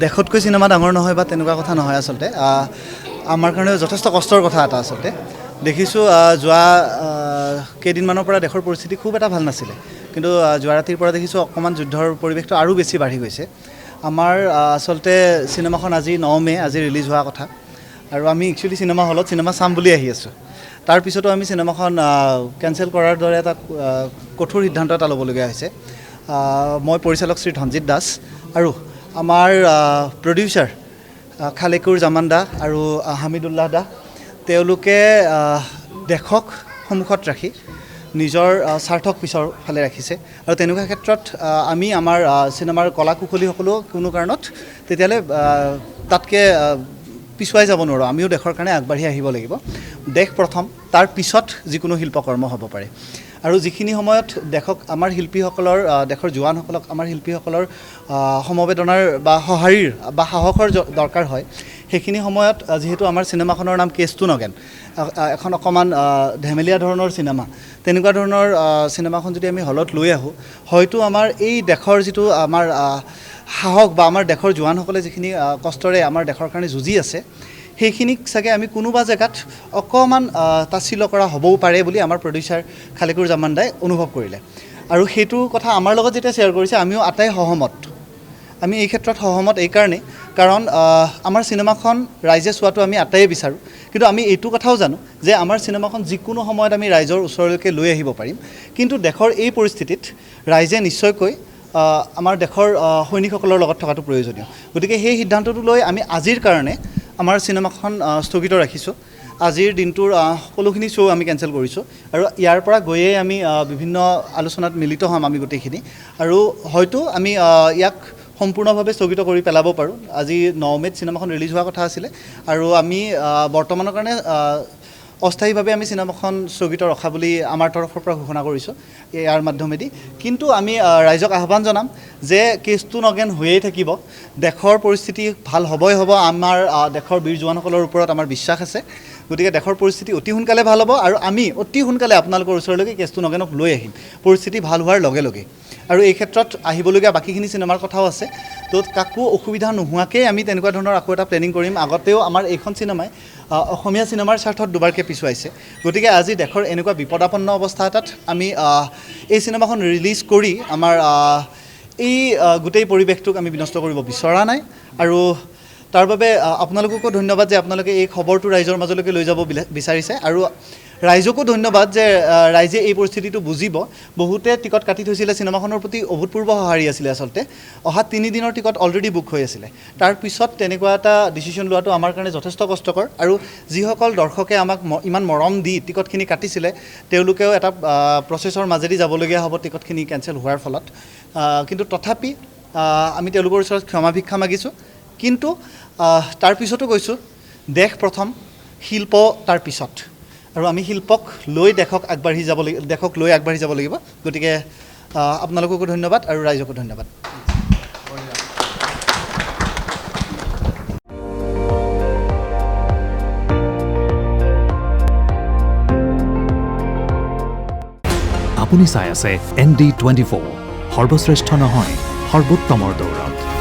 দেশতকৈ চিনেমা ডাঙৰ নহয় বা তেনেকুৱা কথা নহয় আচলতে আমাৰ কাৰণে যথেষ্ট কষ্টৰ কথা এটা আচলতে দেখিছোঁ যোৱা কেইদিনমানৰ পৰা দেশৰ পৰিস্থিতি খুব এটা ভাল নাছিলে কিন্তু যোৱা ৰাতিৰ পৰা দেখিছোঁ অকণমান যুদ্ধৰ পৰিৱেশটো আৰু বেছি বাঢ়ি গৈছে আমাৰ আচলতে চিনেমাখন আজি 9 মে আজি ৰিলিজ হোৱা কথা আৰু আমি একচুৱেলি চিনেমা হলত চিনেমা চাম বুলি আহি আছোঁ তাৰপিছতো আমি চিনেমাখন কেঞ্চেল কৰাৰ দৰে এটা কঠোৰ সিদ্ধান্ত এটা ল'বলগীয়া হৈছে মই পৰিচালক শ্ৰী ধনজিৎ দাস আৰু আমাৰ প্ৰডিউচাৰ খালেকুৰ জামান দা আৰু হামিদুল্লাহ দা তেওঁলোকে দেশক সন্মুখত ৰাখি নিজৰ স্বাৰ্থক পিছৰ ফালে ৰাখিছে আৰু তেনেকুৱা ক্ষেত্ৰত আমি আমাৰ চিনেমাৰ কলা কুশলীসকলেও কোনো কাৰণত তেতিয়ালৈ তাতকৈ পিছুৱাই যাব নোৱাৰোঁ আমিও দেশৰ কাৰণে আগবাঢ়ি আহিব লাগিব দেশ প্ৰথম তাৰ পিছত যিকোনো শিল্পকৰ্ম হ'ব পাৰে আৰু যিখিনি সময়ত দেশক আমাৰ শিল্পীসকলৰ দেশৰ জোৱানসকলক আমাৰ শিল্পীসকলৰ সমবেদনাৰ বা সঁহাৰিৰ বা সাহসৰ দৰকাৰ হয় সেইখিনি সময়ত যিহেতু আমাৰ চিনেমাখনৰ নাম কেছ টু নগেন এখন অকণমান ধেমেলীয়া ধৰণৰ চিনেমা তেনেকুৱা ধৰণৰ চিনেমাখন যদি আমি হলত লৈ আহোঁ হয়তো আমাৰ এই দেশৰ যিটো আমাৰ সাহস বা আমাৰ দেশৰ জোৱানসকলে যিখিনি কষ্টৰে আমাৰ দেশৰ কাৰণে যুঁজি আছে সেইখিনিক চাগে আমি কোনোবা জেগাত অকণমান তাচ্ছিল্য কৰা হ'বও পাৰে বুলি আমাৰ প্ৰডিউচাৰ খালেকুৰ জামান দাই অনুভৱ কৰিলে আৰু সেইটো কথা আমাৰ লগত যেতিয়া শ্বেয়াৰ কৰিছে আমিও আটাই সহমত আমি এই ক্ষেত্ৰত সহমত এইকাৰণেই কাৰণ আমাৰ চিনেমাখন ৰাইজে চোৱাটো আমি আটাইয়ে বিচাৰোঁ কিন্তু আমি এইটো কথাও জানো যে আমাৰ চিনেমাখন যিকোনো সময়ত আমি ৰাইজৰ ওচৰলৈকে লৈ আহিব পাৰিম কিন্তু দেশৰ এই পৰিস্থিতিত ৰাইজে নিশ্চয়কৈ আমাৰ দেশৰ সৈনিকসকলৰ লগত থকাটো প্ৰয়োজনীয় গতিকে সেই সিদ্ধান্তটো লৈ আমি আজিৰ কাৰণে আমাৰ চিনেমাখন স্থগিত ৰাখিছোঁ আজিৰ দিনটোৰ সকলোখিনি শ্ব' আমি কেঞ্চেল কৰিছোঁ আৰু ইয়াৰ পৰা গৈয়ে আমি বিভিন্ন আলোচনাত মিলিত হ'ম আমি গোটেইখিনি আৰু হয়তো আমি ইয়াক সম্পূৰ্ণভাৱে স্থগিত কৰি পেলাব পাৰোঁ আজি 9 মে'ত চিনেমাখন ৰিলিজ হোৱা কথা আছিলে আৰু আমি বৰ্তমানৰ কাৰণে অস্থায়ীভাৱে আমি চিনেমাখন স্থগিত ৰখা বুলি আমাৰ তৰফৰ পৰা ঘোষণা কৰিছোঁ ইয়াৰ মাধ্যমেদি কিন্তু আমি ৰাইজক আহ্বান জনাম যে কেছ টু নগেন হৈয়ে থাকিব দেশৰ পৰিস্থিতি ভাল হ'বই হ'ব আমাৰ দেশৰ বীৰ জোৱানসকলৰ ওপৰত আমাৰ বিশ্বাস আছে গতিকে দেশৰ পৰিস্থিতি অতি সোনকালে ভাল হ'ব আৰু আমি অতি সোনকালে আপোনালোকৰ ওচৰলৈকে কেছ টু নগেনক লৈ আহিম পৰিস্থিতি ভাল হোৱাৰ লগে লগে আৰু এই ক্ষেত্ৰত আহিবলগীয়া বাকীখিনি চিনেমাৰ কথাও আছে তো কাকো অসুবিধা নোহোৱাকৈ আমি তেনেকুৱা ধৰণৰ আকৌ এটা প্লেনিং কৰিম আগতেও আমাৰ এইখন চিনেমাই অসমীয়া চিনেমাৰ স্বাৰ্থত দুবাৰকৈ পিছুৱাইছে গতিকে আজি দেশৰ এনেকুৱা বিপদাপন্ন অৱস্থা এটাত আমি এই চিনেমাখন ৰিলিজ কৰি আমাৰ এই গোটেই পৰিৱেশটোক আমি বিনষ্ট কৰিব বিচৰা নাই আৰু তাৰ বাবে আপোনালোককো ধন্যবাদ যে আপোনালোকে এই খবৰটো ৰাইজৰ মাজলৈকে লৈ যাব বিচাৰিছে আৰু ৰাইজকো ধন্যবাদ যে ৰাইজে এই পৰিস্থিতিটো বুজিব বহুতে টিকট কাটি থৈছিলে চিনেমাখনৰ প্ৰতি অভূতপূৰ্ব সঁহাৰি আছিলে আচলতে অহা 3 দিনৰ টিকট অলৰেডি বুক হৈ আছিলে তাৰপিছত তেনেকুৱা এটা ডিচিশ্যন লোৱাটো আমাৰ কাৰণে যথেষ্ট কষ্টকৰ আৰু যিসকল দৰ্শকে আমাক ইমান মৰম দি টিকটখিনি কাটিছিলে তেওঁলোকেও এটা প্ৰচেছৰ মাজেদি যাবলগীয়া হ'ব টিকটখিনি কেঞ্চেল হোৱাৰ ফলত কিন্তু তথাপি আমি তেওঁলোকৰ ওচৰত ক্ষমা ভিক্ষা মাগিছোঁ কিন্তু তাৰপিছতো কৈছোঁ দেশ প্ৰথম শিল্প তাৰ পিছত আৰু আমি শিল্পক লৈ দেশক লৈ আগবাঢ়ি যাব লাগিব গতিকে আপোনালোককো ধন্যবাদ আৰু ৰাইজকো ধন্যবাদ আপুনি চাই আছে ND24 সৰ্বশ্ৰেষ্ঠ নহয় সৰ্বোত্তমৰ দৌৰত